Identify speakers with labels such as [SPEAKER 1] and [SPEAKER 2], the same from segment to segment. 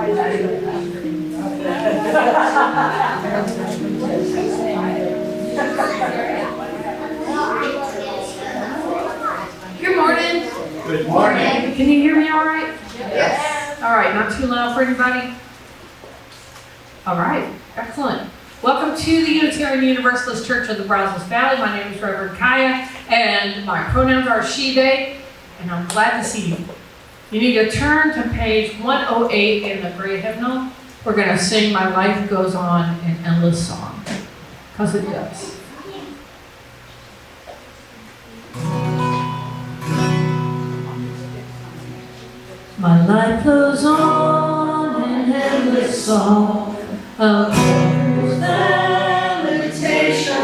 [SPEAKER 1] Good morning.
[SPEAKER 2] Good morning.
[SPEAKER 1] Can you hear me all right?
[SPEAKER 2] Yes.
[SPEAKER 1] All right, not too loud for anybody? All right, excellent. Welcome to the Unitarian Universalist Church of the Brazos Valley. My name is Reverend Kiya, and my pronouns are she, they, and I'm glad to see you. You need to turn to page 108 in the gray hymnal. We're going to sing My Life Goes On in Endless Song, because it does. My life goes on in endless song of wonders and limitation.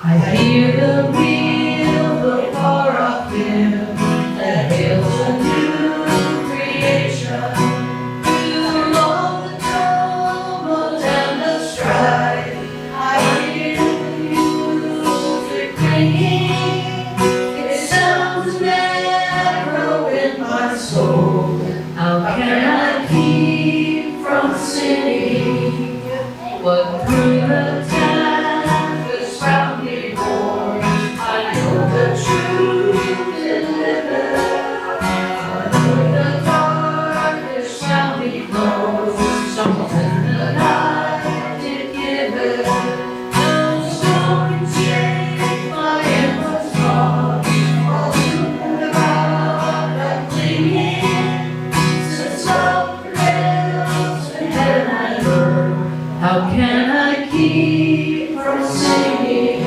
[SPEAKER 1] I hear the wheel, the far off hymn that hails a new creation. Through all the tumult and the strife, I hear the music ringing. It sounds narrow in my soul. How can I keep from singing what through the tempest round me roars? I know the truth delivered. I know the darkness shall be closed. Something that I did give it. No storm can shake my endless song. All through the rock I'm clinging. How can I keep from singing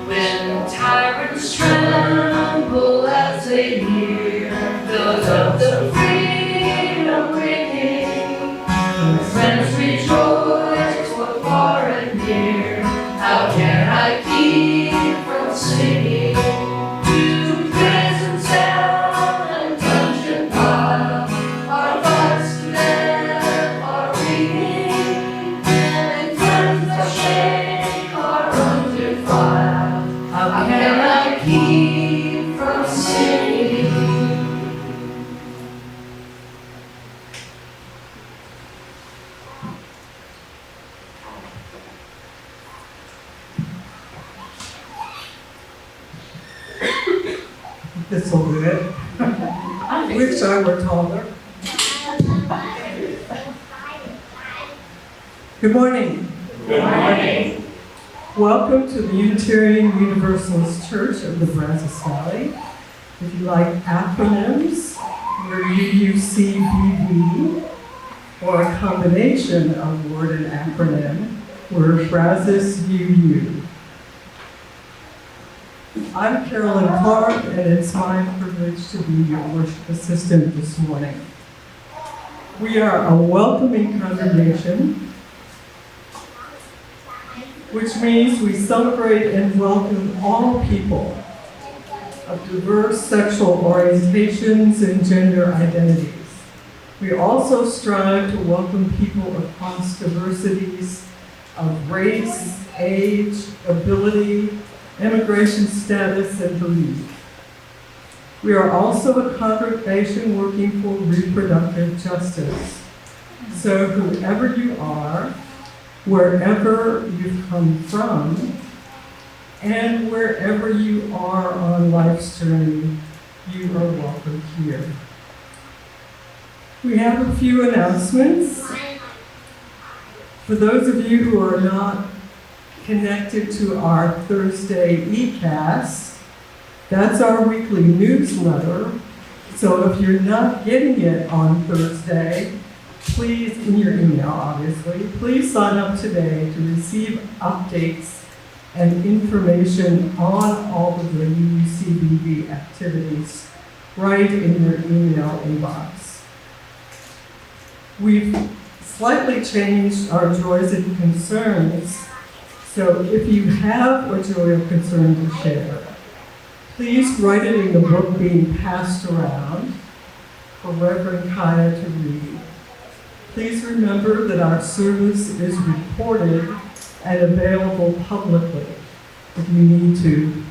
[SPEAKER 1] when tyrants tremble as they hear fills up the freedom ringing? When friends rejoice both far and near, how can I keep from singing to prison cell and dungeon pile? Our thoughts to them are reading. How can I keep from singing?
[SPEAKER 3] This will do it. I wish I were taller. Good morning.
[SPEAKER 2] Good morning.
[SPEAKER 3] Welcome to the Unitarian Universalist Church of the Brazos Valley. If you like acronyms, we're UUCBV, or a combination of word and acronym, we're Brazos UU. I'm Carolyn Clark, and it's my privilege to be your worship assistant this morning. We are a welcoming congregation, which means we celebrate and welcome all people of diverse sexual orientations and gender identities. We also strive to welcome people across diversities of race, age, ability, immigration status, and belief. We are also a congregation working for reproductive justice. So whoever you are, wherever you've come from, and wherever you are on life's journey, you are welcome here. We have a few announcements. For those of you who are not connected to our Thursday eCast, that's our weekly newsletter. So if you're not getting it on Thursday, please, in your email obviously, please sign up today to receive updates and information on all of the UUCBV activities right in your email inbox. We've slightly changed our joys and concerns, so if you have a joy or concern to share, please write it in the book being passed around for Reverend Kiya to read. Please remember that our service is recorded and available publicly if you need to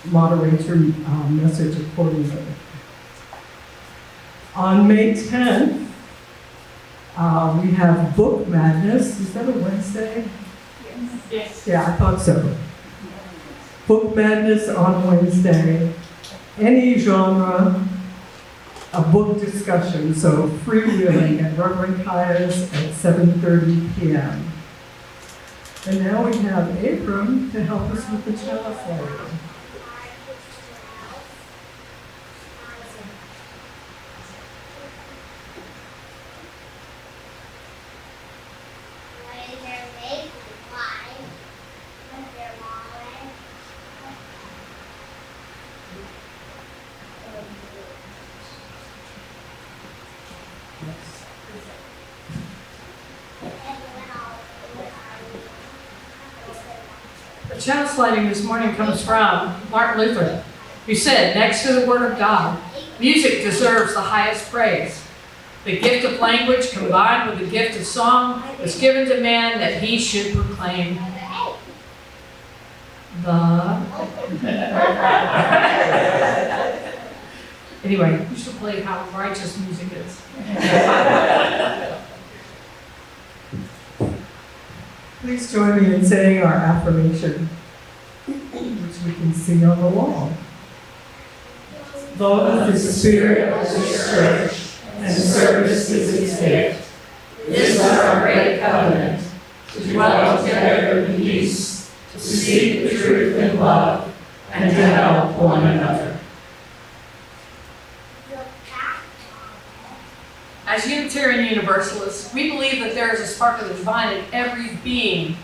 [SPEAKER 3] moderate your message accordingly. On May 10th, we have Book Madness. Is that a Wednesday?
[SPEAKER 1] Yes.
[SPEAKER 3] Yeah, I thought so. Book Madness on Wednesday. Any genre, a book discussion, so freewheeling at Reverend Kiya's at 7:30 p.m. And now we have Abram to help us with the chalice lighting.
[SPEAKER 1] The chalice lighting this morning comes from Martin Luther, who said, next to the Word of God, music deserves the highest praise. The gift of language combined with the gift of song was given to man that he should proclaim the... Anyway, you should play how righteous music is.
[SPEAKER 3] Please join me in saying our affirmation, which we can see on the wall. Love is the spirit of this church, and service is its gift. This is our great covenant, to dwell together in peace, to seek the truth in love, and to help one another.
[SPEAKER 1] As Unitarian Universalists, we believe that there is a spark of the divine in every being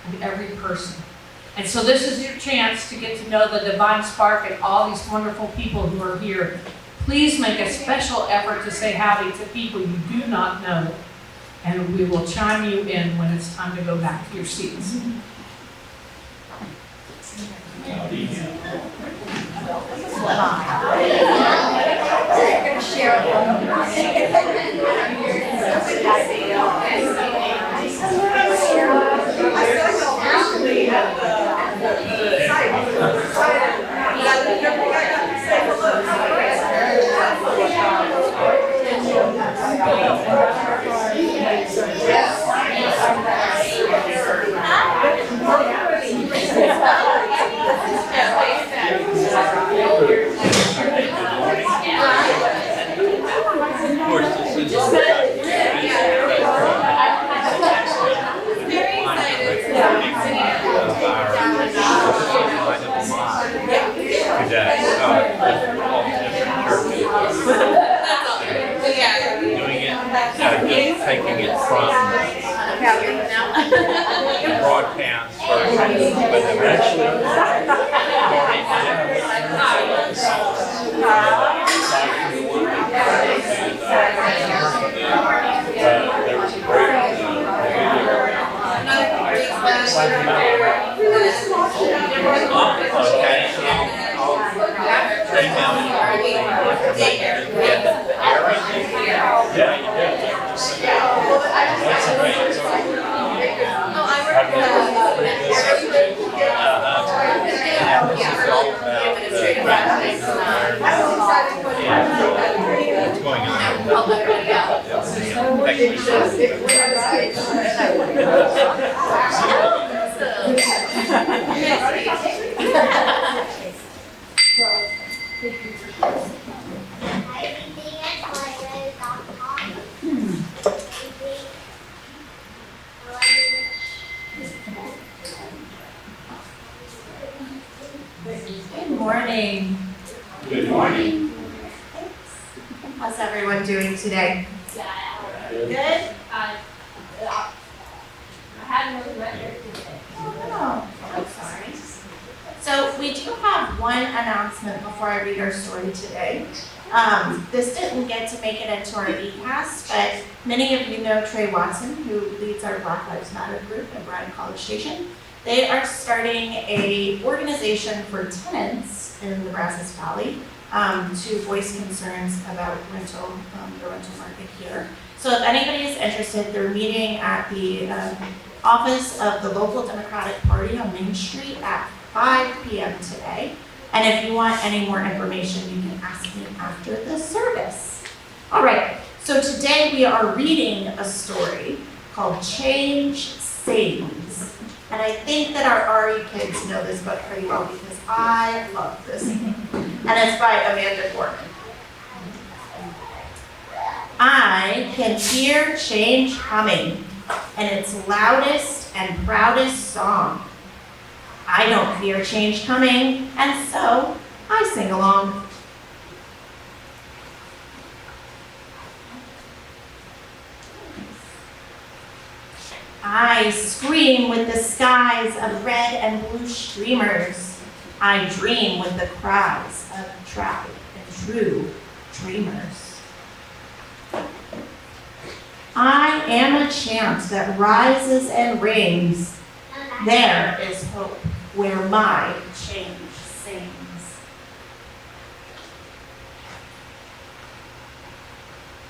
[SPEAKER 1] and every person. And so this is your chance to get to know the divine spark and all these wonderful people who are here. Please make a special effort to say howdy to people you do not know, and we will chime you in when it's time to go back to your seats.
[SPEAKER 4] Taking it from broadcast version, but eventually there was a great
[SPEAKER 2] Good morning.
[SPEAKER 4] Good morning.
[SPEAKER 2] How's everyone doing today? Good?
[SPEAKER 5] I hadn't really met her today.
[SPEAKER 2] Oh, I'm sorry. So we do have one announcement before I read our story today. This didn't get to make it into our e-cast, but many of you know Trey Watson, who leads our Black Lives Matter group at Bryan College Station. They are starting a organization for tenants in the Brazos Valley to voice concerns about the rental market here. So if anybody is interested, they're meeting at the office of the local Democratic Party on Main Street at 5 p.m. today. And if you want any more information, you can ask me after the service. All right, so today we are reading a story called Change Sings. And I think that our RE kids know this book pretty well because I love this. And it's by Amanda Gorman. I can hear change coming in its loudest and proudest song. I don't fear change coming, and so I sing along. I scream with the skies of red and blue streamers. I dream with the cries of proud and true dreamers. I am a chant that rises and rings. There is hope where my change sings.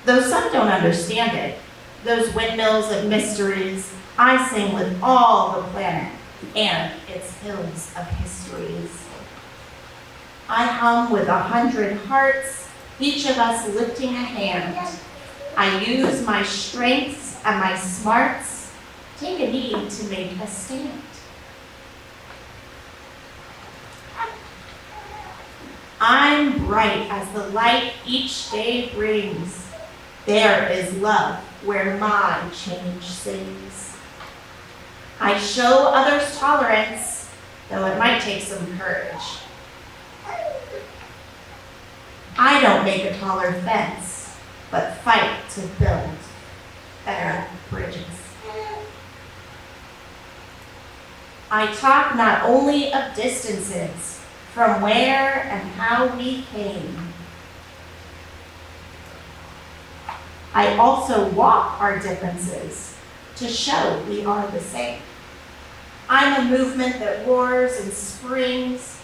[SPEAKER 2] Though some don't understand it, those windmills of mysteries, I sing with all the planet and its hills of histories. I hum with 100 hearts, each of us lifting a hand. I use my strengths and my smarts, take a knee to make a stand. I'm bright as the light each day brings. There is love where my change sings. I show others tolerance, though it might take some courage. I don't make a taller fence, but fight to build better bridges. I talk not only of distances, from where and how we came. I also walk our differences to show we are the same. I'm a movement that roars and springs.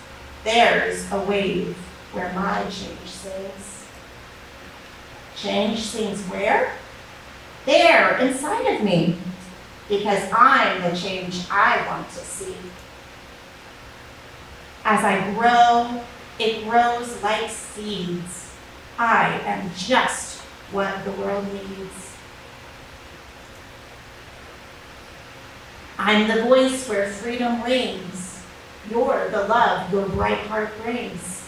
[SPEAKER 2] There's a wave where my change sings. Change sings where? There, inside of me, because I'm the change I want to see. As I grow, it grows like seeds. I am just what the world needs. I'm the voice where freedom rings. You're the love your bright heart brings.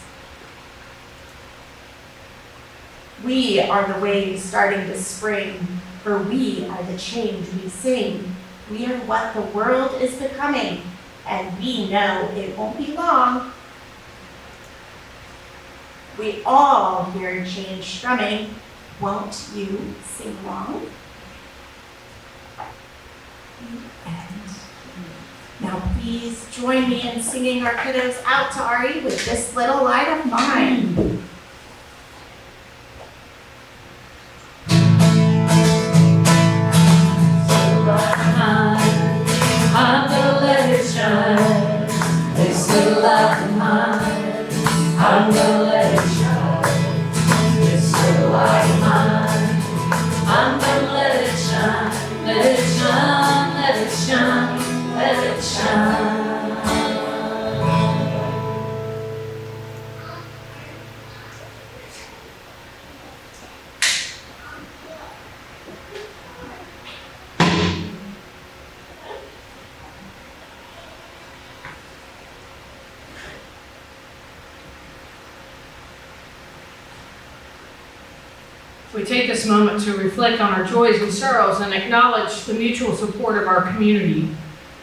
[SPEAKER 2] We are the waves starting to spring, for we are the change we sing. We are what the world is becoming, and we know it won't be long. We all hear change strumming. Won't you sing along? And now please join me in singing our kiddos out to Ari with This Little Light of Mine.
[SPEAKER 1] I'm gonna let it shine. This little light of mine, I'm gonna let it shine. This little light of mine, I'm gonna let it shine. Let it shine, let it shine, let it shine. We take this moment to reflect on our joys and sorrows and acknowledge the mutual support of our community.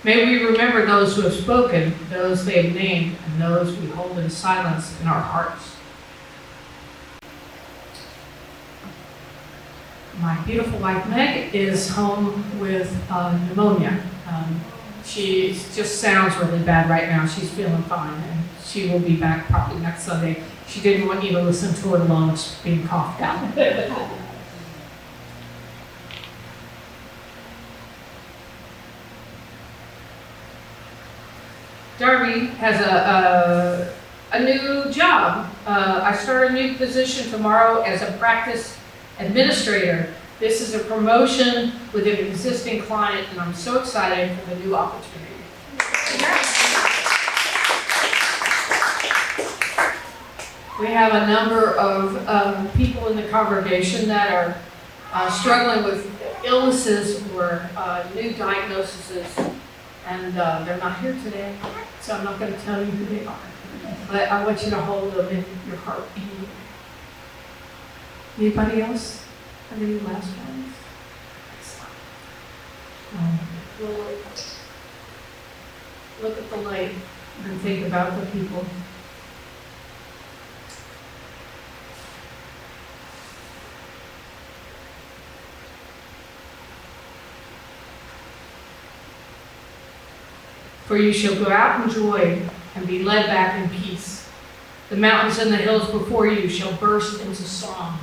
[SPEAKER 1] May we remember those who have spoken, those they have named, and those we hold in silence in our hearts. My beautiful wife Meg is home with pneumonia. She just sounds really bad right now. She's feeling fine, and she will be back probably next Sunday. She didn't want you to listen to her lungs being coughed out. Darby has a new job. I start a new position tomorrow as a practice administrator. This is a promotion with an existing client, and I'm so excited for the new opportunity. We have a number of people in the congregation that are struggling with illnesses or new diagnoses, and they're not here today, so I'm not going to tell you who they are. But I want you to hold them in your heart. Anybody else have any last ones? We'll look at the light and think about the people. For you shall go out in joy and be led back in peace. The mountains and the hills before you shall burst into song,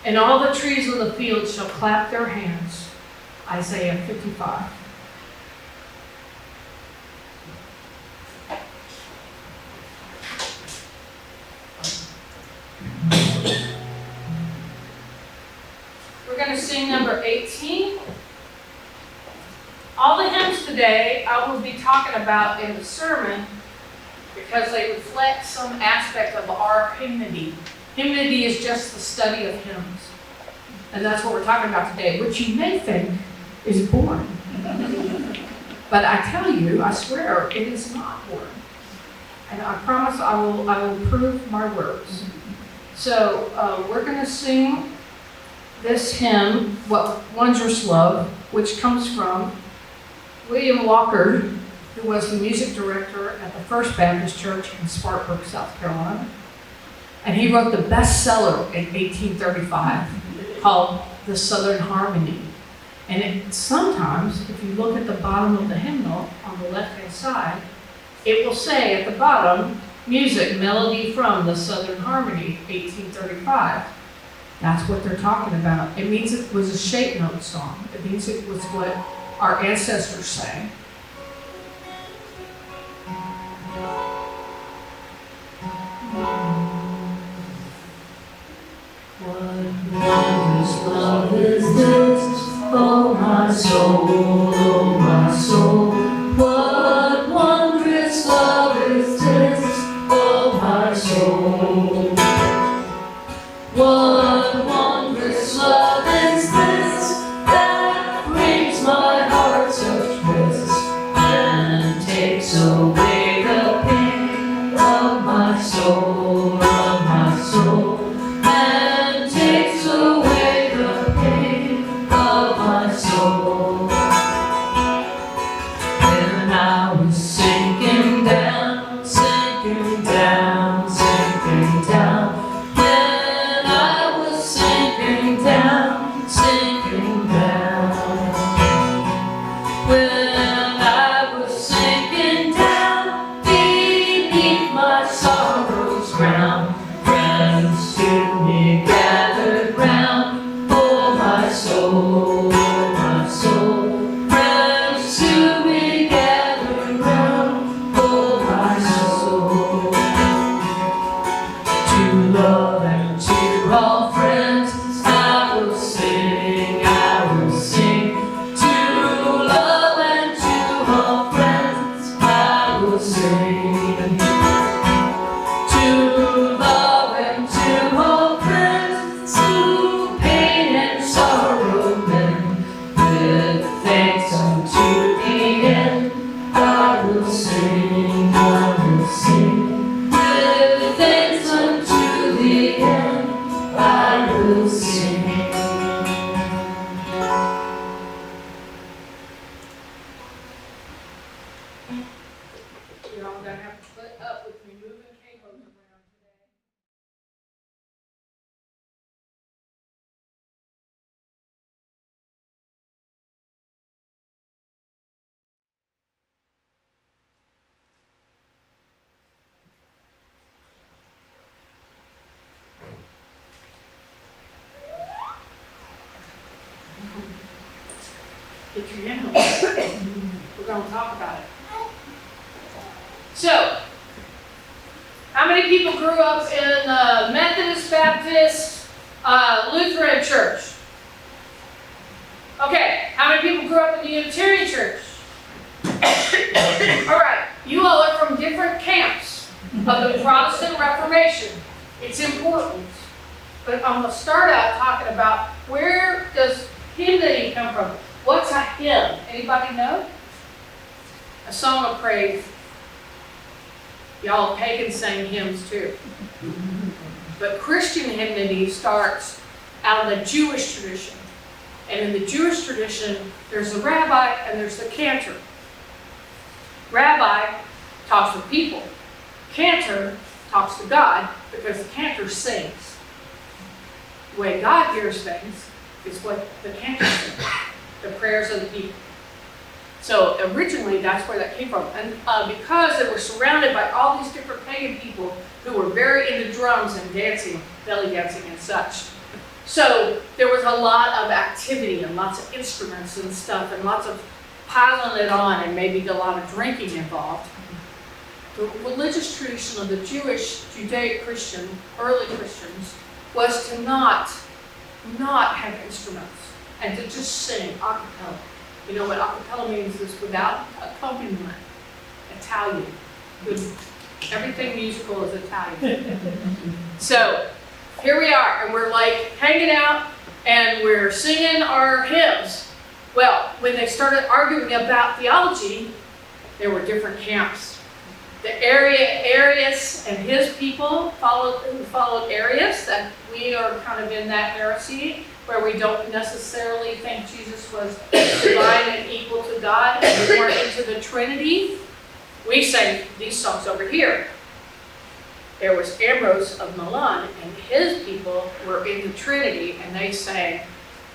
[SPEAKER 1] and all the trees of the field shall clap their hands. Isaiah 55. We're going to sing number 18. All the hymns today I will be talking about in the sermon because they reflect some aspect of our hymnody. Hymnody is just the study of hymns. And that's what we're talking about today, which you may think is boring. But I tell you, I swear, it is not boring. And I promise I will prove my words. So we're going to sing this hymn, What Wondrous Love, which comes from William Walker, who was the music director at the First Baptist Church in Spartanburg, South Carolina. And he wrote the bestseller in 1835 called The Southern Harmony. And sometimes, if you look at the bottom of the hymnal on the left-hand side, it will say at the bottom, music, melody from the Southern Harmony, 1835. That's what they're talking about. It means it was a shape note song. It means it was what our ancestors sang. What wondrous love is this, oh my soul, oh my soul. What wondrous love is this, oh my soul. What wondrous love is this that brings my heart such bliss and takes away the pain of my soul, and takes away the pain of my soul. When I was sinking down, sinking down, sinking down. When I was sinking down, sinking down. When I was sinking down beneath my sorrow's ground, friends to me gathered round, oh my soul, my soul. Friends to me gathered round, oh my soul. To love and to all friends, I will sing, I will sing. To love and to all friends, I will sing. To love and to all friends, who pain and sorrow mend, with thanks unto the end, I will sing, I will sing. With thanks unto the end, I will sing. You're all gonna have to put up with me moving cables around today. Get your hymnals. We're going to talk about it. So, how many people grew up in Methodist, Baptist, Lutheran church? Okay, how many people grew up in the Unitarian church? All right, you all are from different camps of the Protestant Reformation. It's important. But I'm going to start out talking about where does hymnody come from? What's a hymn? Anybody know? A song of praise. Y'all pagans sing hymns too. But Christian hymnody starts out of the Jewish tradition. And in the Jewish tradition, there's the rabbi and there's the cantor. Rabbi talks to people. Cantor talks to God because the cantor sings. The way God hears things is what the cantor sings, the prayers of the people. So originally, that's where that came from. And because they were surrounded by all these different pagan people who were very into drums and dancing, belly dancing and such. So there was a lot of activity and lots of instruments and stuff and lots of piling it on and maybe a lot of drinking involved. The religious tradition of the Jewish, Judeo-Christian, early Christians was to not have instruments and to just sing a cappella. You know what a cappella means is without accompaniment. Italian. Everything musical is Italian. So here we are, and we're like hanging out and we're singing our hymns. Well, when they started arguing about theology, there were different camps. The Arius and his people followed Arius, that we are kind of in that heresy where we don't necessarily think Jesus was divine and equal to God, and we weren't into the Trinity. We sang these songs over here. There was Ambrose of Milan, and his people were in the Trinity, and they sang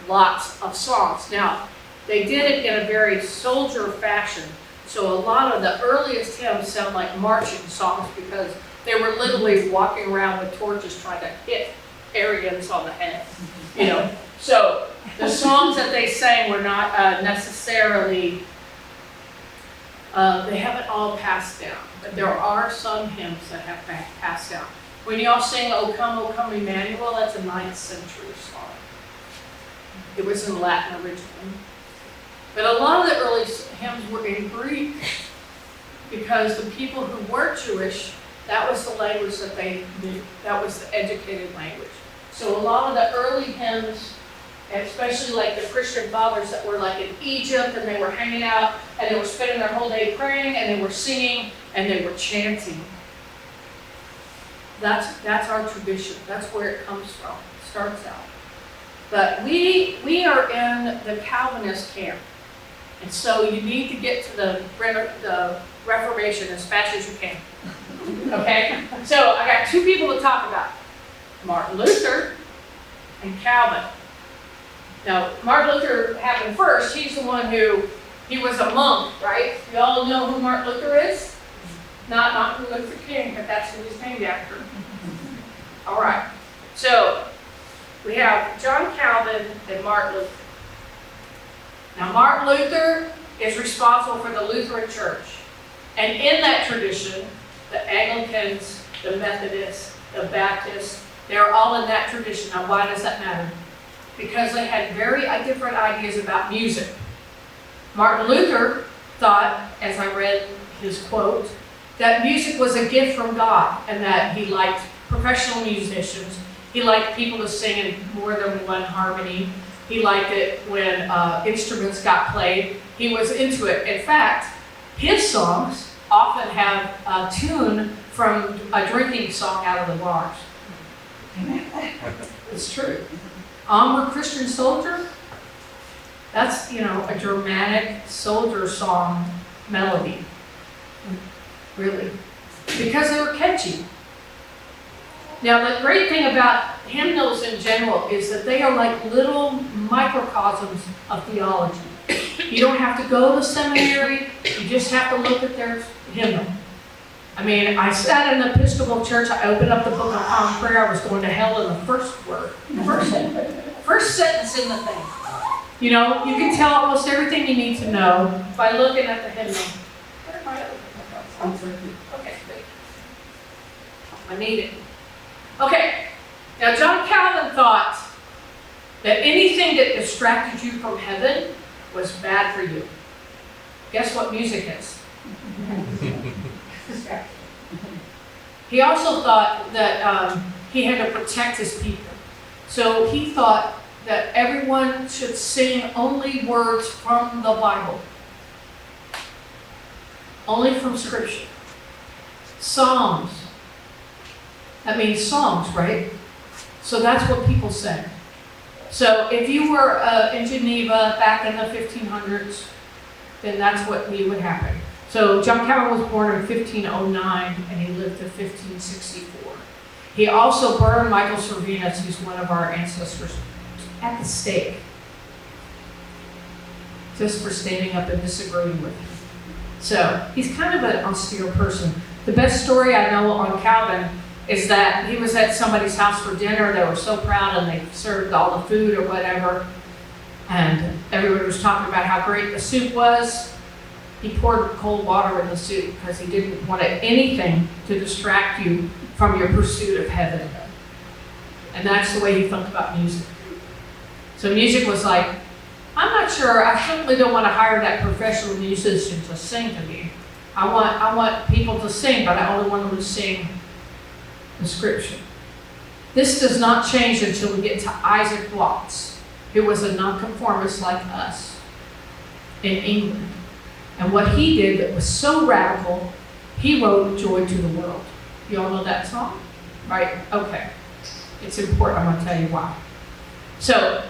[SPEAKER 1] lots of songs. Now, they did it in a very soldier fashion, so a lot of the earliest hymns sound like marching songs because they were literally walking around with torches trying to hit Arians on the head, you know. So the songs that they sang were not necessarily, they haven't all passed down, but there are some hymns that have passed down. When y'all sing O Come, Emmanuel, that's a 9th century song. It was in Latin originally. But a lot of the early hymns were in Greek because the people who were Jewish, that was the language that they knew. That was the educated language. So a lot of the early hymns, especially like the Christian fathers that were like in Egypt and they were hanging out and they were spending their whole day praying and they were singing and they were chanting. That's our tradition. That's where it comes from. It starts out. But we are in the Calvinist camp. And so you need to get to the Reformation as fast as you can. Okay? So I got two people to talk about. Martin Luther and Calvin. Now, Martin Luther happened first. He's the one he was a monk, right? You all know who Martin Luther is? Not Martin Luther King, but that's who he's named after. All right. So we have John Calvin and Martin Luther. Now, Martin Luther is responsible for the Lutheran Church. And in that tradition, the Anglicans, the Methodists, the Baptists, they're all in that tradition. Now, why does that matter? Because they had very different ideas about music. Martin Luther thought, as I read his quote, that music was a gift from God and that he liked professional musicians. He liked people to sing in more than one harmony. He liked it when instruments got played. He was into it. In fact, his songs often have a tune from a drinking song out of the bars. It's true. Onward Christian Soldier, that's, a dramatic soldier song melody. Really. Because they were catchy. Now, the great thing about hymnals in general is that they are like little microcosms of theology. You don't have to go to seminary, you just have to look at their hymnal. I mean, I sat in the Episcopal Church, I opened up the Book of Common Prayer, I was going to hell in the first word. First sentence in the thing. You can tell almost everything you need to know by looking at the hymnal. Where are my other hymnals? Okay, great. I need it. Okay, now John Calvin thought that anything that distracted you from heaven was bad for you. Guess what music is? He also thought that he had to protect his people. So he thought that everyone should sing only words from the Bible, only from Scripture. Psalms. That means songs, right? So that's what people sang. So if you were in Geneva back in the 1500s, then that's what would happen. So John Calvin was born in 1509 and he lived to 1564. He also burned Michael Servetus, who's one of our ancestors, at the stake, just for standing up and disagreeing with him. So he's kind of an austere person. The best story I know on Calvin is that he was at somebody's house for dinner. They were so proud and they served all the food or whatever. And everybody was talking about how great the soup was. He poured cold water in the soup because he didn't want anything to distract you from your pursuit of heaven. And that's the way he felt about music. So music was like, I'm not sure, I certainly don't want to hire that professional musician to sing to me. I want people to sing, but I only want them to sing the Scripture. This does not change until we get to Isaac Watts, who was a nonconformist like us in England. And what he did that was so radical, he wrote Joy to the World. You all know that song? Right? Okay. It's important. I'm going to tell you why. So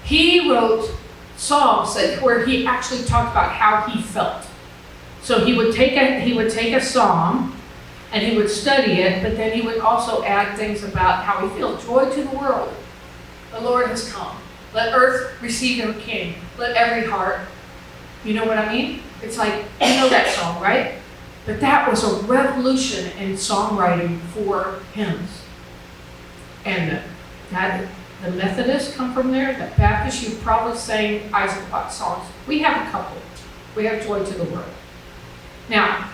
[SPEAKER 1] he wrote songs where he actually talked about how he felt. So he would take a song and he would study it, but then he would also add things about how he feels. Joy to the world. The Lord has come. Let earth receive her King. Let every heart. You know what I mean? It's like, you know that song, right? But that was a revolution in songwriting for hymns. And the Methodists come from there. The Baptists, you probably sang Isaac Watts songs. We have a couple. We have Joy to the World. Now,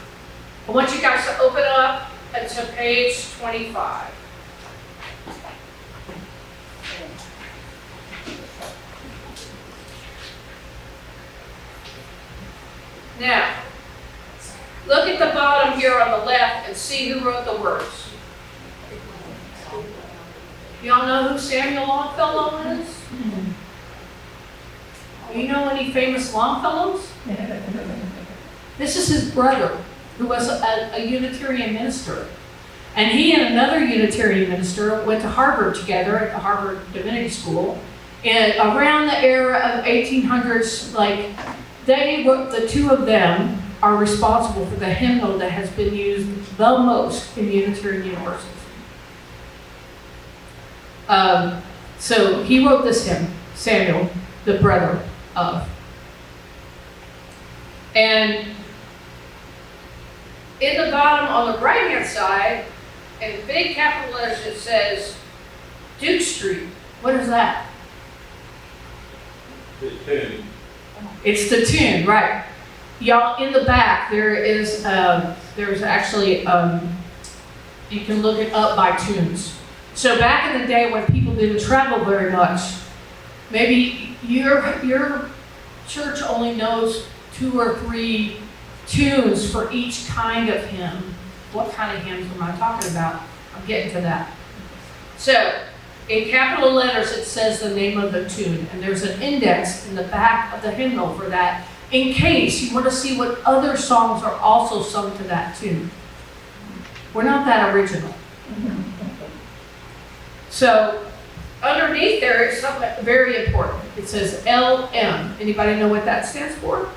[SPEAKER 1] I want you guys to open up to page 25. Now, look at the bottom here on the left and see who wrote the words. Y'all know who Samuel Longfellow is? You know any famous Longfellows? This is his brother, who was a Unitarian minister. And he and another Unitarian minister went to Harvard together at the Harvard Divinity School. And around the era of 1800s, the two of them are responsible for the hymnal that has been used the most in Unitarian Universalism. So he wrote this hymn, Samuel, the brother of. And in the bottom on the right-hand side, in big capital letters, it says Duke Street. What is that?
[SPEAKER 4] The tune.
[SPEAKER 1] It's the tune, right? Y'all, in the back, there's actually, you can look it up by tunes. So back in the day when people didn't travel very much, maybe your church only knows 2 or 3 tunes for each kind of hymn. What kind of hymns am I talking about? I'm getting to that. So, in capital letters, it says the name of the tune, and there's an index in the back of the hymnal for that, in case you want to see what other songs are also sung to that tune. We're not that original. So, underneath there is something very important. It says LM. Anybody know what that stands for?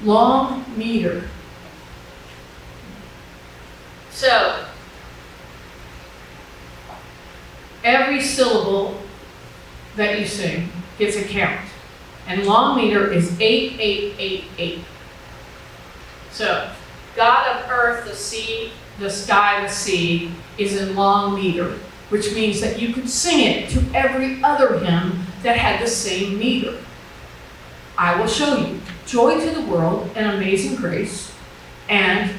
[SPEAKER 1] Long meter. So, every syllable that you sing gets a count. And long meter is 8888. So, God of earth, the sea, the sky, the sea, is in long meter, which means that you could sing it to every other hymn that had the same meter. I will show you. Joy to the World and Amazing Grace and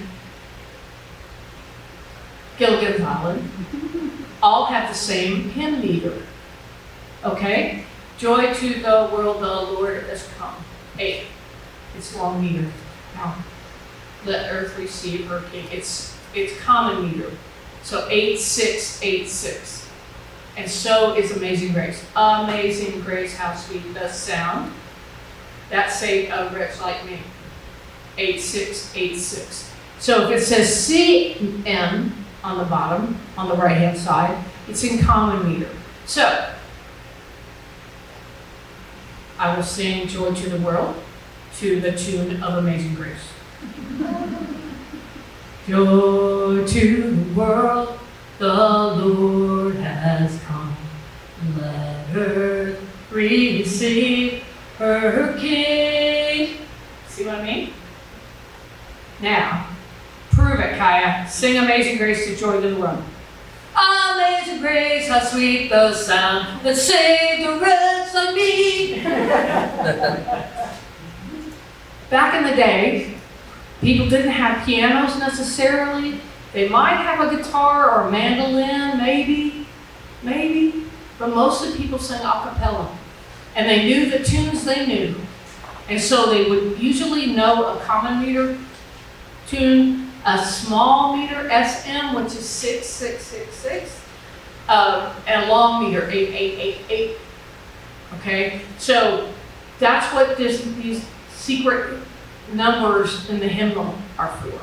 [SPEAKER 1] Gilligan's Island all have the same hymn meter. Okay? Joy to the world, the Lord has come. 8. It's long meter. Now, let earth receive her King. It's common meter. So 8686. And so is Amazing Grace. Amazing Grace, how sweet the sound that saved a wretch like me. 8686. So if it says CM on the bottom, on the right-hand side, it's in common meter. So I will sing Joy to the World to the tune of Amazing Grace. Joy to the world, the Lord has come. Let earth receive her King. See what I mean? Now, prove it, Kiya. Sing Amazing Grace to Joy to the World. Amazing Grace, how sweet the sound that saved a wretch like me. Back in the day, people didn't have pianos necessarily. They might have a guitar or a mandolin, maybe. But most of the people sang a cappella. And they knew the tunes they knew. And so they would usually know a common meter tune, a small meter, SM, which is 6666, and a long meter, 8888. Okay? So that's what these secret numbers in the hymnal are for.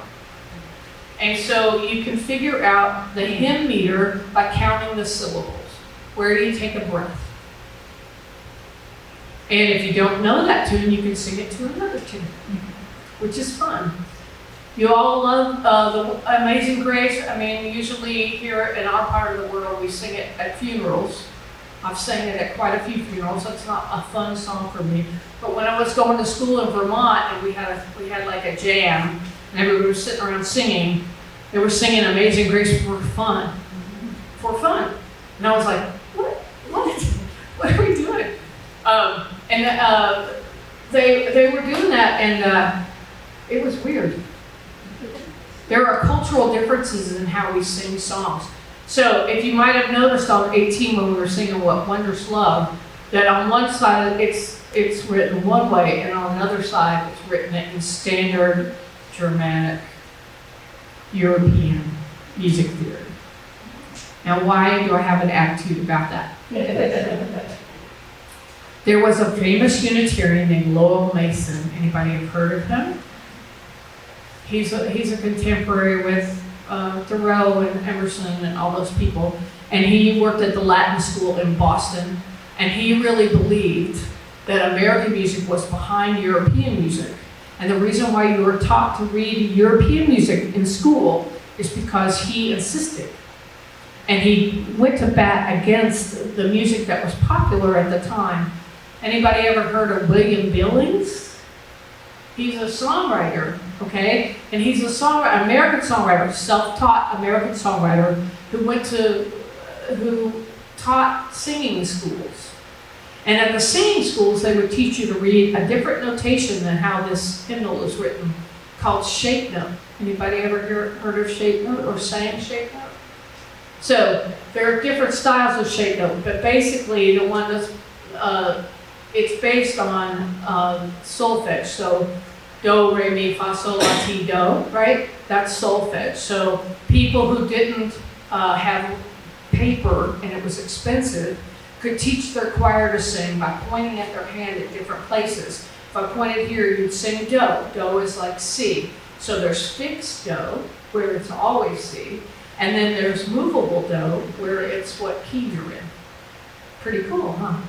[SPEAKER 1] And so you can figure out the hymn meter by counting the syllables. Where do you take a breath? And if you don't know that tune, you can sing it to another tune, which is fun. You all love the Amazing Grace. I mean, usually here in our part of the world, we sing it at funerals. I've sang it at quite a few funerals. That's not a fun song for me. But when I was going to school in Vermont and we had like a jam and everybody was sitting around singing, they were singing Amazing Grace for fun. For fun. And I was like, what are we doing? They were doing that, and it was weird. There are cultural differences in how we sing songs. So if you might have noticed on 18 when we were singing What Wondrous Love, that on one side it's written one way, and on another side it's written in standard Germanic, European music theory. Now why do I have an attitude about that? There was a famous Unitarian named Lowell Mason. Anybody have heard of him? He's a contemporary with Thoreau and Emerson and all those people. And he worked at the Latin School in Boston. And he really believed that American music was behind European music. And the reason why you were taught to read European music in school is because he insisted. And he went to bat against the music that was popular at the time. Anybody ever heard of William Billings? He's a songwriter, okay? And he's an American songwriter, self-taught American songwriter who taught singing schools. And at the singing schools, they would teach you to read a different notation than how this hymnal is written, called shape note. Anybody ever heard of shape note or sang shape note? So there are different styles of shape note, but basically the one that's it's based on solfege. So do, re, mi, fa, sol, la, ti, do, right? That's solfege. So people who didn't have paper and it was expensive could teach their choir to sing by pointing at their hand at different places. If I pointed here, you'd sing do. Do is like C. So there's fixed do, where it's always C. And then there's movable do, where it's what key you're in. Pretty cool, huh?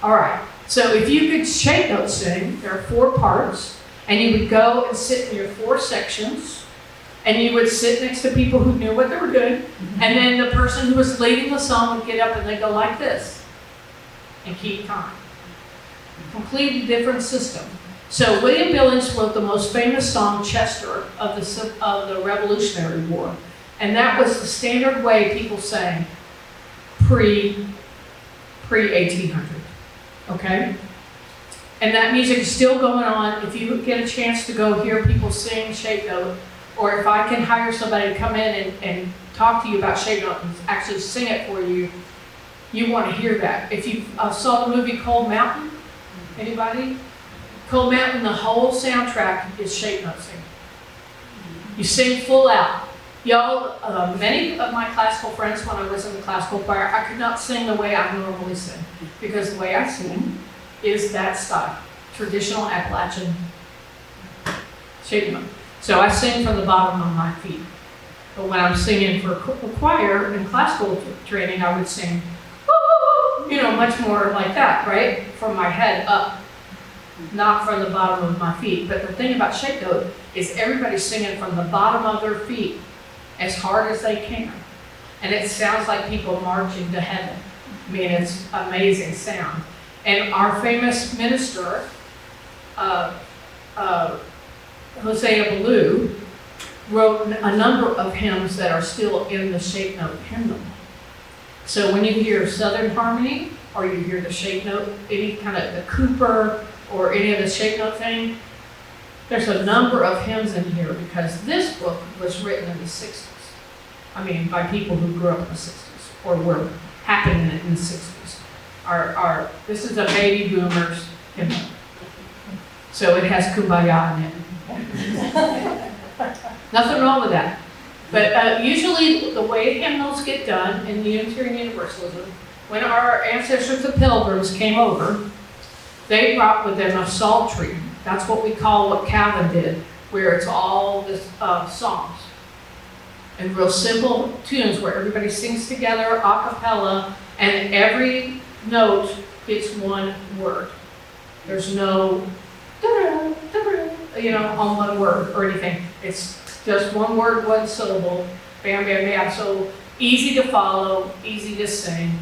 [SPEAKER 1] All right, so if you could shape note sing, there are 4 parts, and you would go and sit in your 4 sections, and you would sit next to people who knew what they were doing, and then the person who was leading the song would get up and they'd go like this, and keep time. Completely different system. So William Billings wrote the most famous song, Chester, of the Revolutionary War, and that was the standard way people sang pre-1800. Okay? And that music is still going on. If you get a chance to go hear people sing shape note, or if I can hire somebody to come in and talk to you about shape note and actually sing it for you, you want to hear that. If you saw the movie Cold Mountain, anybody? Cold Mountain, the whole soundtrack is shape note singing. You sing full out. Y'all, many of my classical friends, when I was in the classical choir, I could not sing the way I normally sing, because the way I sing is that style, traditional Appalachian shape note. So I sing from the bottom of my feet. But when I'm singing for choir and classical training, I would sing, much more like that, right? From my head up, not from the bottom of my feet. But the thing about shape note is everybody's singing from the bottom of their feet as hard as they can. And it sounds like people marching to heaven. I mean, it's amazing sound. And our famous minister, Hosea Ballou, wrote a number of hymns that are still in the shape note hymnal. So when you hear Southern Harmony, or you hear the shape note, any kind of the Cooper, or any of the shape note thing, there's a number of hymns in here because this book was written in the 60s. I mean, by people who grew up in the 60s, or were happening in the 60s. This is a baby boomers hymnal. So it has Kumbaya in it. Nothing wrong with that. But usually the way hymnals get done in the Unitarian Universalism, when our ancestors, the pilgrims, came over, they brought with them a psaltery. That's what we call what Calvin did, where it's all the songs. And real simple tunes where everybody sings together, a cappella, and every note gets one word. There's no, on one word or anything. It's just one word, one syllable, bam, bam, bam. So easy to follow, easy to sing.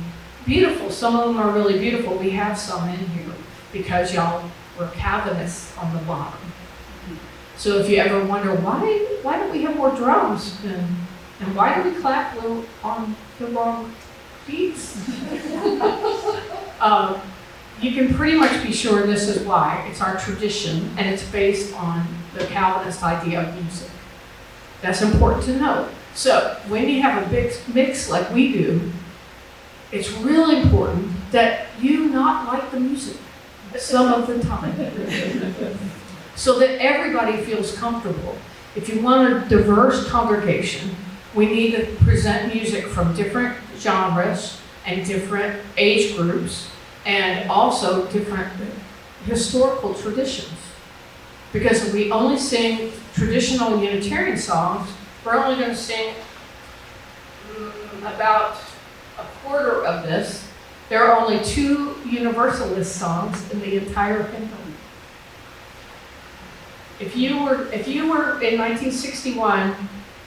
[SPEAKER 1] Beautiful. Some of them are really beautiful. We have some in here because y'all were Calvinists on the bottom. So if you ever wonder why don't we have more drums and why do we clap on the wrong beats? You can pretty much be sure this is why. It's our tradition, and it's based on the Calvinist idea of music. That's important to know. So when you have a big mix like we do, it's really important that you not like the music some of the time, so that everybody feels comfortable. If you want a diverse congregation, we need to present music from different genres and different age groups, and also different historical traditions. Because if we only sing traditional Unitarian songs, we're only going to sing about a quarter of this. There are only 2 Universalist songs in the entire hymnal. If you were in 1961,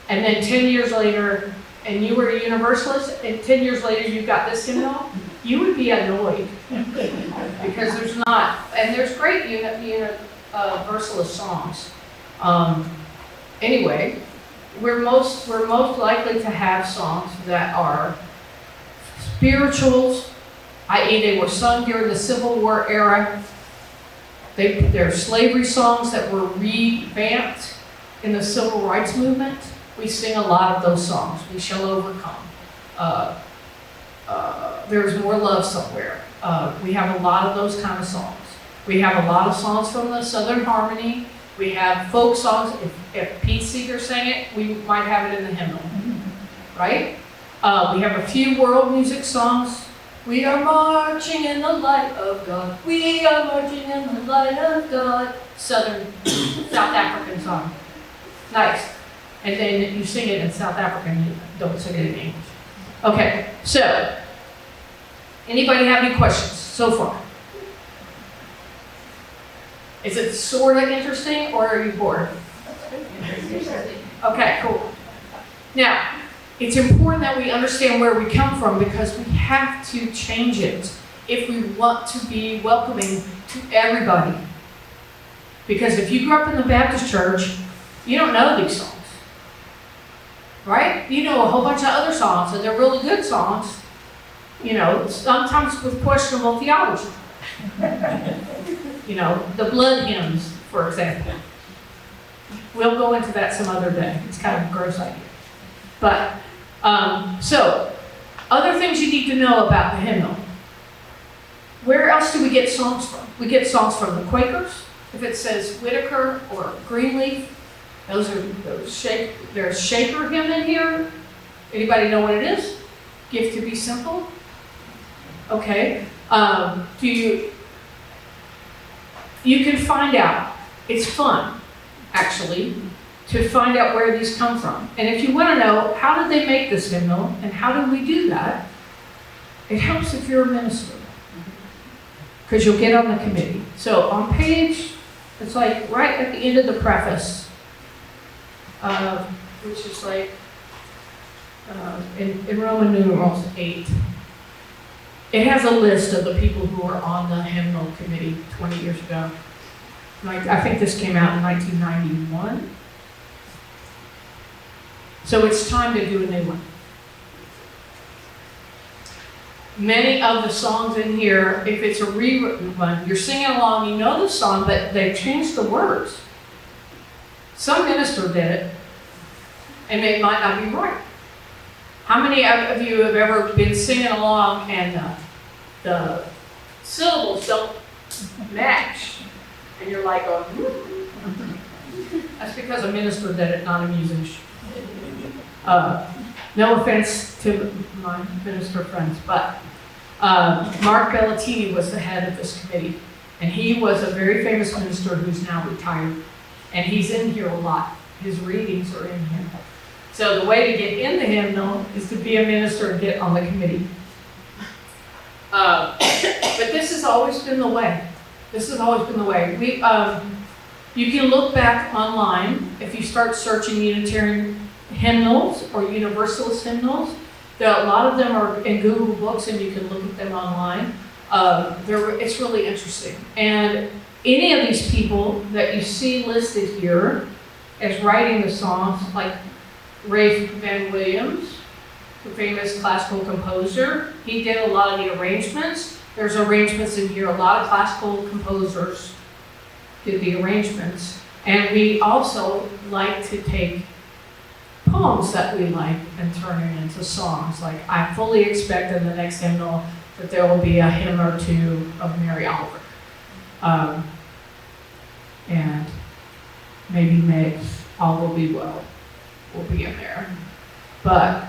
[SPEAKER 1] and then 10 years later, and you were a Universalist, and 10 years later you got this hymnal, you would be annoyed. Because there's not, and there's great Universalist songs. Anyway, we're most likely to have songs that are spirituals, i.e. they were sung during the Civil War era. They're slavery songs that were revamped in the Civil Rights Movement. We sing a lot of those songs. We shall overcome. There's more love somewhere. We have a lot of those kind of songs. We have a lot of songs from the Southern Harmony. We have folk songs. If Pete Seeger sang it, we might have it in the hymnal, right? We have a few world music songs. We are marching in the light of God. We are marching in the light of God. South African song. Nice. And then you sing it in South African, you don't sing it in English. Okay, so, anybody have any questions so far? Is it sort of interesting, or are you bored? Okay, cool. Now, it's important that we understand where we come from because we have to change it if we want to be welcoming to everybody. Because if you grew up in the Baptist church, you don't know these songs. Right? You know a whole bunch of other songs, and they're really good songs, sometimes with questionable theology. The blood hymns, for example. We'll go into that some other day. It's kind of a gross idea. But, so, other things you need to know about the hymnal. Where else do we get songs from? We get songs from the Quakers, if it says Whitaker or Greenleaf. There's shaker hymn in here. Anybody know what it is? Gift to be simple. Okay. You can find out. It's fun, actually, to find out where these come from. And if you want to know how did they make this hymnal and how did we do that, it helps if you're a minister, because you'll get on the committee. So on page, it's like right at the end of the preface, which is like in Roman numerals 8. It has a list of the people who were on the hymnal committee 20 years ago. Like, I think this came out in 1991. So it's time to do a new one. Many of the songs in here, if it's a rewritten one, you're singing along, you know the song, but they changed the words. Some minister did it, and it might not be right. How many of you have ever been singing along and the syllables don't match? And you're like, oh, that's because a minister did it, not a musician. No offense to my minister friends, but Mark Bellatini was the head of this committee, and he was a very famous minister who's now retired, and he's in here a lot. His readings are in here. So the way to get in the hymnal is to be a minister and get on the committee. But this has always been the way. This has always been the way. You can look back online if you start searching Unitarian hymnals or Universalist hymnals. A lot of them are in Google Books, and you can look at them online. It's really interesting. And any of these people that you see listed here as writing the songs, like Ralph Van Williams, the famous classical composer, he did a lot of the arrangements. There's arrangements in here. A lot of classical composers did the arrangements. And we also like to take poems that we like and turn it into songs. Like, I fully expect in the next hymnal that there will be a hymn or two of Mary Oliver. And maybe Meg's All Will Be Well will be in there. But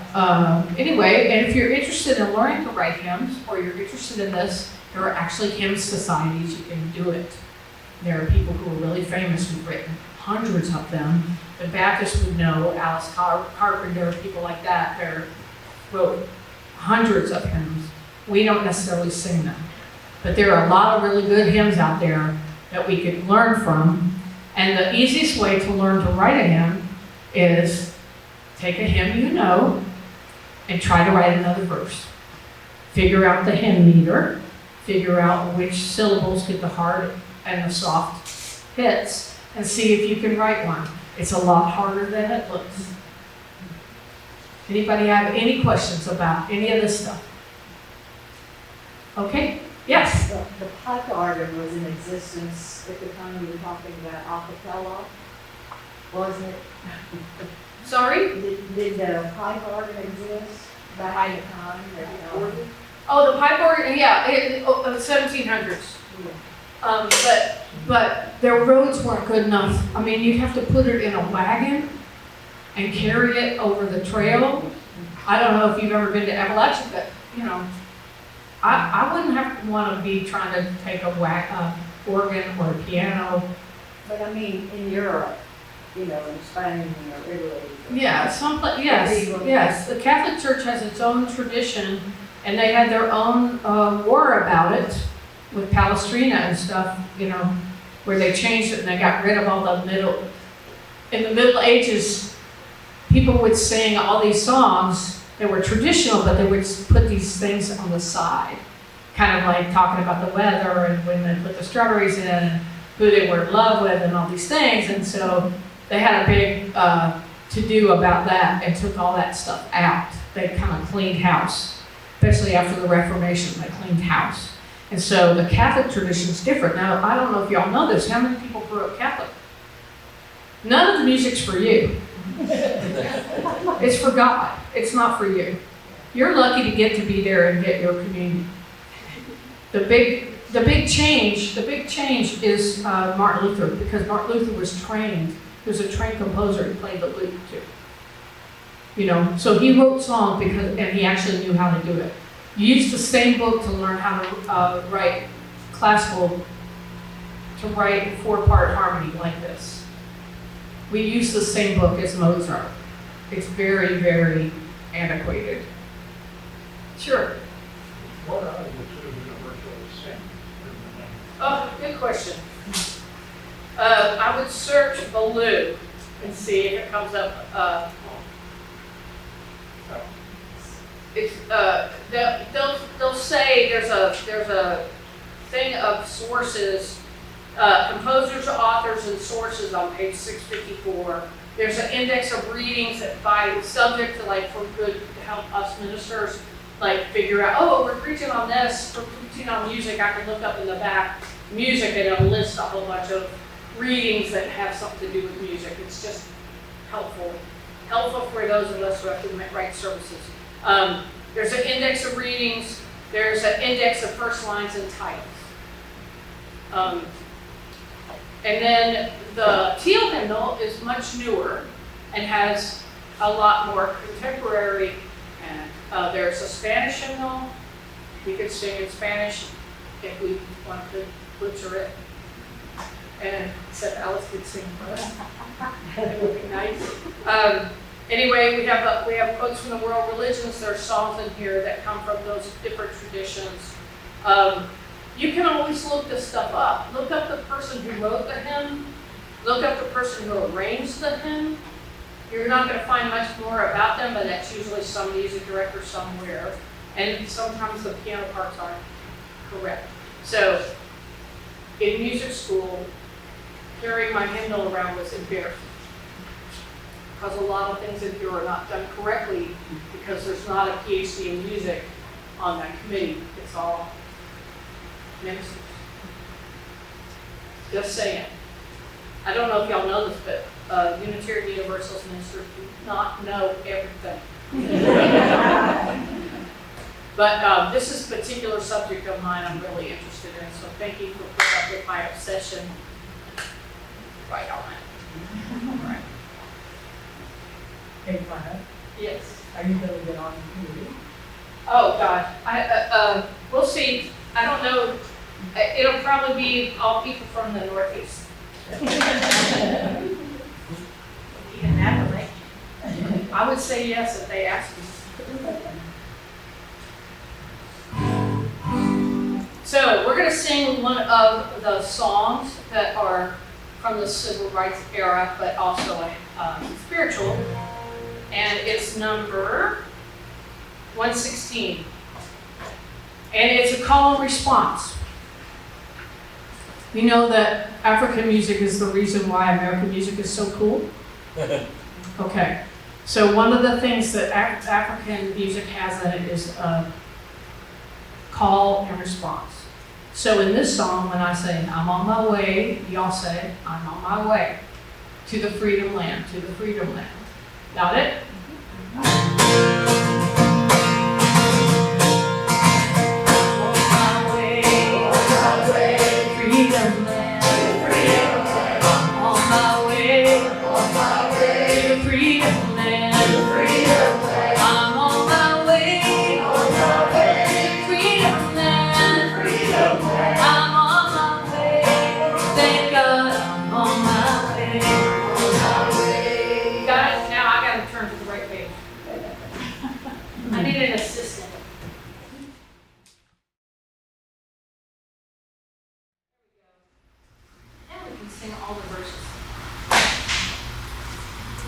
[SPEAKER 1] anyway, and if you're interested in learning to write hymns, or you're interested in this, there are actually hymn societies. You can do it. There are people who are really famous who've written hundreds of them. The Baptists would know, Alice Carpenter, people like that, they wrote hundreds of hymns. We don't necessarily sing them. But there are a lot of really good hymns out there that we could learn from. And the easiest way to learn to write a hymn is take a hymn you know and try to write another verse. Figure out the hymn meter, figure out which syllables get the hard and the soft hits, and see if you can write one. It's a lot harder than it looks. Anybody have any questions about any of this stuff? Okay, yes?
[SPEAKER 5] The pipe organ was in existence at the time you were talking about acapella, wasn't it?
[SPEAKER 1] Sorry?
[SPEAKER 5] Did the pipe organ exist back in the time that the organ?
[SPEAKER 1] Oh, the pipe organ, yeah, 1700s. But their roads weren't good enough. I mean, you'd have to put it in a wagon and carry it over the trail. I don't know if you've ever been to Appalachia, but, you know, I wouldn't want to be trying to take a organ or a piano.
[SPEAKER 5] But I mean, in Europe, you know, in Spain or Italy.
[SPEAKER 1] Yeah, yes. The Catholic Church has its own tradition, and they had their own war about it with Palestrina and stuff, you know, where they changed it and they got rid of all the in the Middle Ages, people would sing all these songs that were traditional, but they would put these things on the side, kind of like talking about the weather and when they put the strawberries in and who they were in love with and all these things. And so they had a big to-do about that and took all that stuff out. They kind of cleaned house, especially after the Reformation, they cleaned house. And so the Catholic tradition is different. Now, I don't know if y'all know this. How many people grew up Catholic? None of the music's for you. It's for God. It's not for you. You're lucky to get to be there and get your communion. The big change is Martin Luther, because Martin Luther was trained who's a trained composer, he played the lute too. You know, so he wrote songs and he actually knew how to do it. You use the same book to learn how to write classical, to write 4-part harmony like this. We use the same book as Mozart. It's very, very antiquated. Sure.
[SPEAKER 6] What are the two universals sing?
[SPEAKER 1] Oh, good question. I would search Baloo and see if it comes up. It's they'll say there's a thing of sources, composers, authors, and sources on page 654. There's an index of readings that by subject to like for good to help us ministers like figure out, oh, we're preaching on this, we're preaching on music. I can look up in the back music and it'll list a whole bunch of readings that have something to do with music. It's just helpful for those of us who have to write services. There's an index of readings. There's an index of first lines and titles. And then the Teal hymnal is much newer and has a lot more contemporary. And there's a Spanish hymnal. We could sing in Spanish if we want to butcher it. And except Alice could sing for us. It would be nice. Anyway, we have quotes from the world religions. There are songs in here that come from those different traditions. You can always look this stuff up. Look up the person who wrote the hymn. Look up the person who arranged the hymn. You're not going to find much more about them, but that's usually some music director somewhere. And sometimes the piano parts aren't correct. So in music school, carrying my hymnal around was embarrassing. Because a lot of things in here are not done correctly because there's not a PhD in music on that committee. It's all ministers. Just saying. I don't know if y'all know this, but Unitarian Universalist ministers do not know everything. But this is a particular subject of mine I'm really interested in, so thank you for putting up with my obsession. Right on it. All right.
[SPEAKER 3] Hey, Maya,
[SPEAKER 1] Yes.
[SPEAKER 3] are you gonna get on the committee?
[SPEAKER 1] Oh, God. We'll see. I don't know. It'll probably be all people from the Northeast.
[SPEAKER 5] Even that way.
[SPEAKER 1] I would say yes if they asked me. So we're going to sing one of the songs that are from the civil rights era, but also spiritual. And it's number 116. And it's a call and response. You know that African music is the reason why American music is so cool? Okay. So one of the things that African music has in it is a call and response. So in this song, when I say, I'm on my way, y'all say, I'm on my way to the freedom land, to the freedom land. Got it?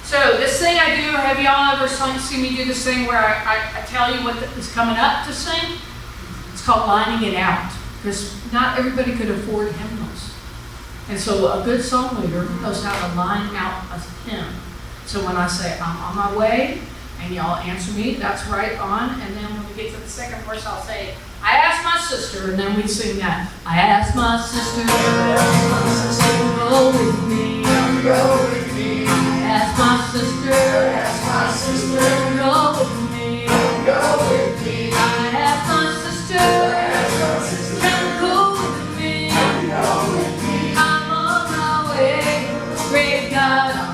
[SPEAKER 1] So this thing I do, have y'all ever seen me do this thing where I tell you what is coming up to sing? It's called lining it out, because not everybody could afford hymnals. And so a good song leader knows how to line out a hymn. So when I say, I'm on my way, and y'all answer me, that's right on, and then when we get to the second verse, I'll say, I asked my sister, and then we sing that. I asked my sister to go with me. Go with me. I asked my sister to go with me. Go with me. I asked my sister to go with me. Go with me. I'm on my way. Great God.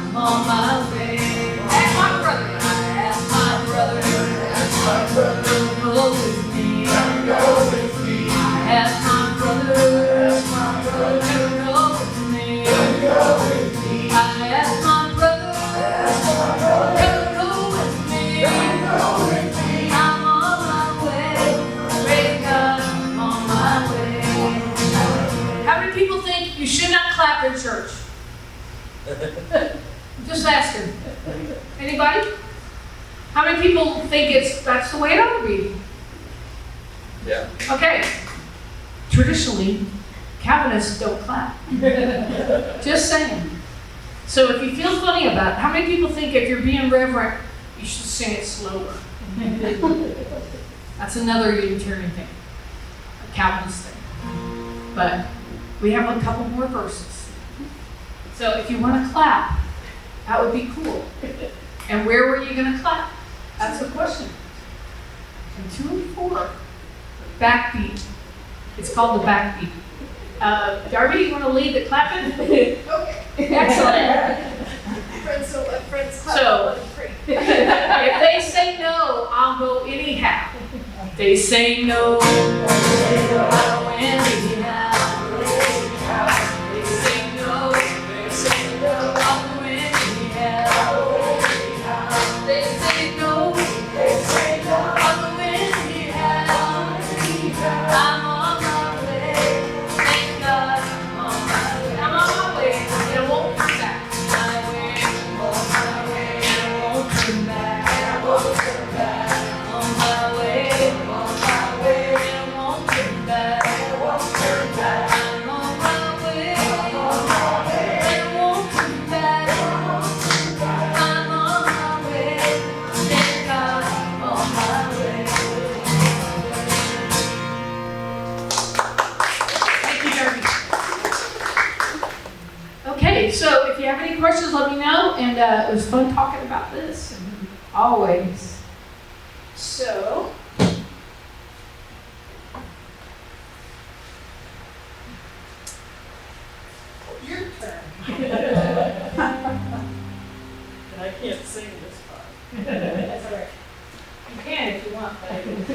[SPEAKER 1] clap in church? Just asking. Anybody? How many people think that's the way it ought to be?
[SPEAKER 4] Yeah.
[SPEAKER 1] Okay. Traditionally, Calvinists don't clap. Just saying. So if you feel funny about it, how many people think if you're being reverent, you should sing it slower? That's another Unitarian thing, a Calvinist thing. But we have a couple more verses. So if you want to clap, that would be cool. And where were you going to clap? That's the question. And 2 and 4, backbeat. It's called the backbeat. Darby, you want to lead the clapping?
[SPEAKER 2] Okay.
[SPEAKER 1] Excellent.
[SPEAKER 2] Friends
[SPEAKER 1] So, if they say no, I'll go anyhow. They say no, I'll go anyhow. They say no, I'll go anyhow. They say no, I'll go anyhow. I'm on my way, thank God I'm on my way. I'm on my way, and I won't come back. My way, on my way, and I won't turn back. On my way, and I won't turn back. I'm on my way, and I won't turn back. I'm on my way, thank God I'm on my way. Thank you, Darby. Okay, so if you have any questions, let me know. And it was fun talking about this. Always. So. Your turn.
[SPEAKER 3] And I can't sing this part.
[SPEAKER 1] That's all right. You can if you want, but I don't.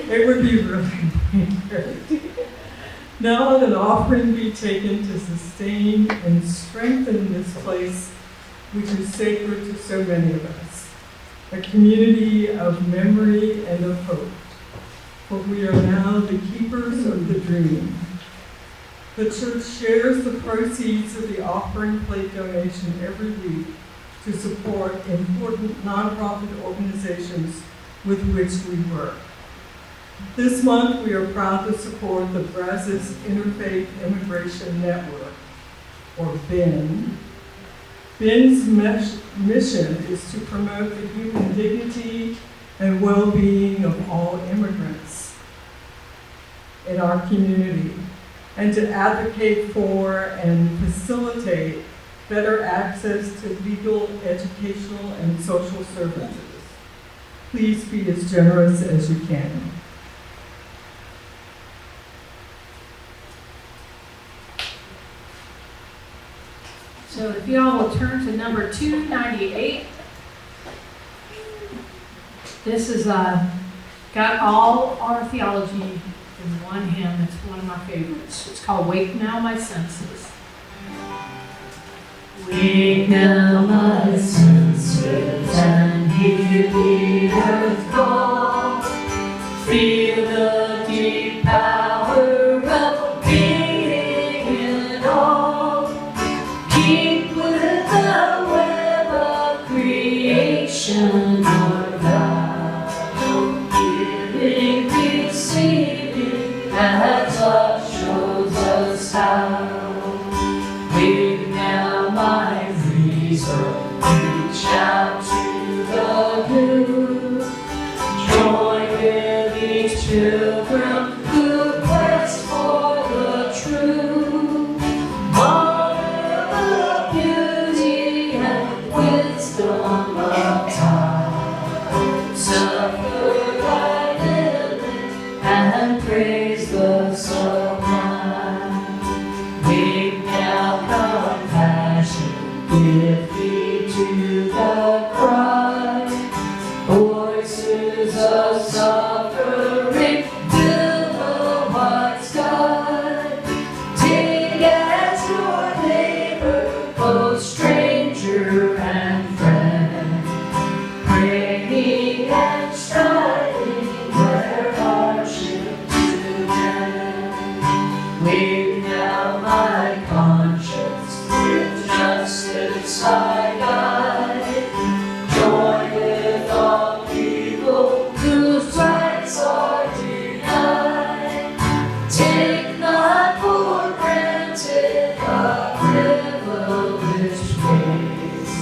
[SPEAKER 3] It would be really weird. Now let an offering be taken to sustain and strengthen this place, which is sacred to so many of us, a community of memory and of hope. For we are now the keepers of the dream. The church shares the proceeds of the offering plate donation every week to support important nonprofit organizations with which we work. This month, we are proud to support the Brazos Interfaith Immigration Network, or BIN. BIN's mission is to promote the human dignity and well-being of all immigrants in our community, and to advocate for and facilitate better access to legal, educational, and social services. Please be as generous as you can.
[SPEAKER 1] So if you all will turn to number 298. This is got all our theology in one hymn. It's one of my favorites. It's called Wake Now My Senses. Wake now my senses and hear the earth call. Feel the deep power of being in all. Keep with the web of creation our vow. Giving, receiving, as love shows us how. Wake now my reason, reach out to the blue. Join with these children who quest for the true. Honor the beauty and wisdom of time. Suffer by living and praise the sublime. Wake now compassion, give heed to the cry. Voices of suffering fill the wide sky. Take as your neighbor, both stranger and friend. Praying and striving where hardship to end. Wake now my conscience,
[SPEAKER 7] side guide. Join with all people whose rights are denied. Take not for granted our privileged place.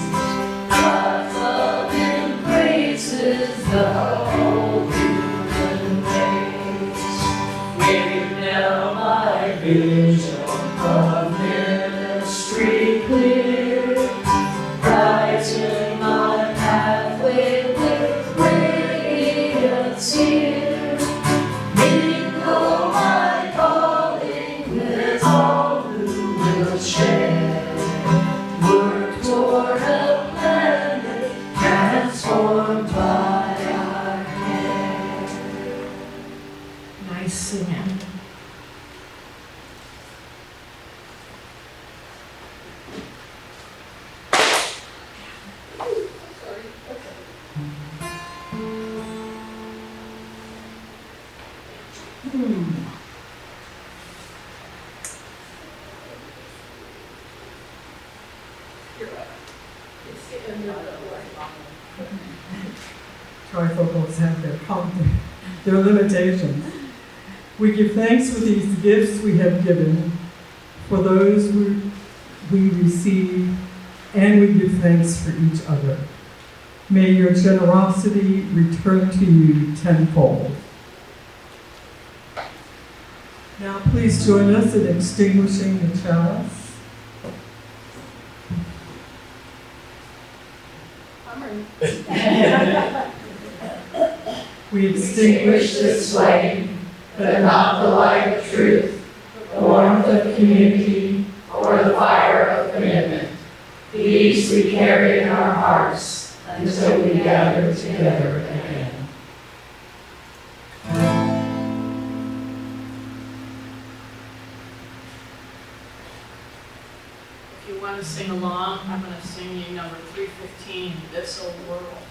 [SPEAKER 7] God's love embraces the whole human race. Make now my vision of ministry clear. Brighten my pathway with radiance here. Mingle my calling with all who will share. Work toward a planet transformed by our care.
[SPEAKER 1] Nice singing.
[SPEAKER 3] Trifocals have their limitations. We give thanks for these gifts we have given, for those we receive, and we give thanks for each other. May your generosity return to you tenfold. Now please join us in extinguishing the chalice. We
[SPEAKER 7] Extinguish this flame, but not the light of truth, the warmth of community, or the fire of commitment. These we carry in our hearts until we gather together again.
[SPEAKER 1] If you want to sing along, I'm going to sing you number 315, This Old World.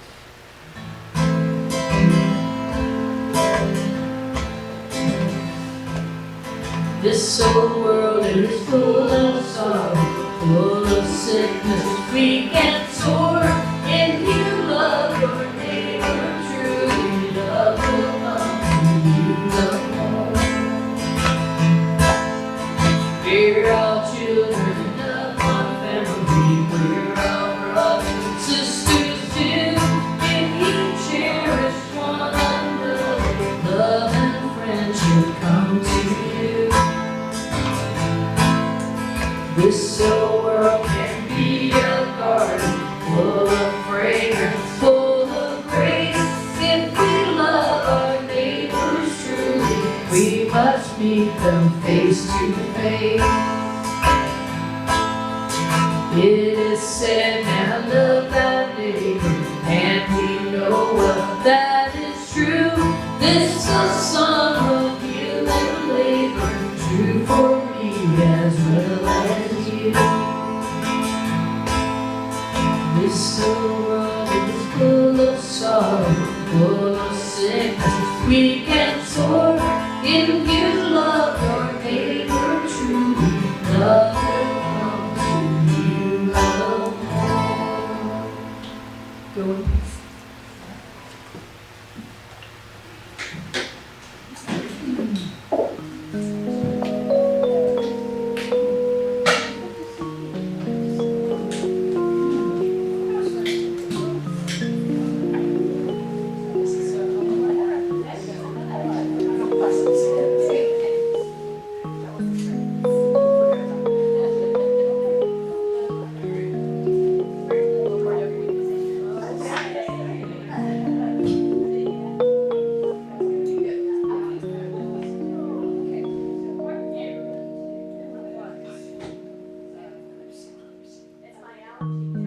[SPEAKER 1] This old world is full of sorrow, full of sickness, weak and sore. If you love your neighbor truly, love will come to you the more. We're all children of one family, we're all brothers and sisters too. If you cherish one another, love and friendship come to you. This old world can be a garden full of fragrance, full of grace. If we love our neighbors truly, we must meet them face to face. It is said, now love thy neighbor, and we know well that is true. This is a song of human labor, true for me as well as you. This old world is full of sorrow, full of sickness, weak and sore. If you love your neighbor truly, love will come to you no more. Go in peace.
[SPEAKER 2] It's my allergy.